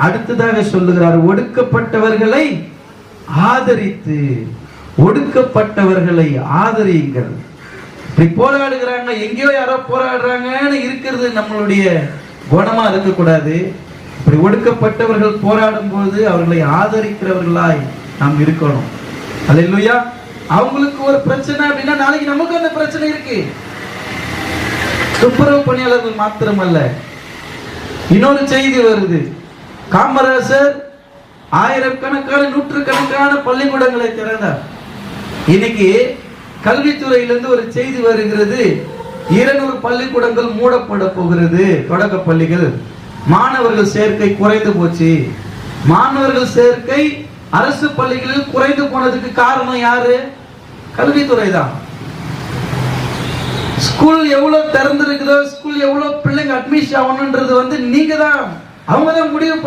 அடுத்ததாக சொல்லுகிறார், ஒடுக்கப்பட்டவர்களை ஆதரித்து. ஒடுக்கப்பட்டவர்களை ஆதரியுங்கள். இப்படி போராடுகிறாங்க, எங்கேயோ யாரோ போராடுறாங்கன்னு இருக்கிறது நம்மளுடைய குணமா இருக்கக்கூடாது. இப்படி ஒடுக்கப்பட்டவர்கள் போராடும் போது அவர்களை ஆதரிக்கிறவர்களாய் நாம் இருக்கணும். அல்லேலூயா. அவங்களுக்கு ஒரு பிரச்சனை அப்படின்னா நாளைக்கு நமக்கு அந்த பிரச்சனை இருக்கு. துப்புரவு பணியாளர்கள் மாத்திரமல்ல, இன்னொரு செய்தி வருது. காமராசர் ஆயிரக்கணக்கான நூற்றுக்கணக்கான பள்ளிக்கூடங்களை திறந்தார். இன்னைக்கு கல்வித்துறையிலிருந்து ஒரு செய்தி வருகிறது, 200 பள்ளிக்கூடங்கள் மூடப்பட போகிறது. தொடக்க பள்ளிகள் மாணவர்கள் சேர்க்கை குறைந்து போச்சு. மாணவர்கள் சேர்க்கை அரசு பள்ளிகளில் குறைந்து போனதுக்கு காரணம் யாரு? கல்வித்துறை தான். ஸ்கூல் எவ்வளவு திறந்திருக்குதோ, ஸ்கூல் எவ்வளவு பிள்ளைங்க அட்மிஷன் ஆகணும்ன்றது நீங்க தான், அவங்க தான் முடிவு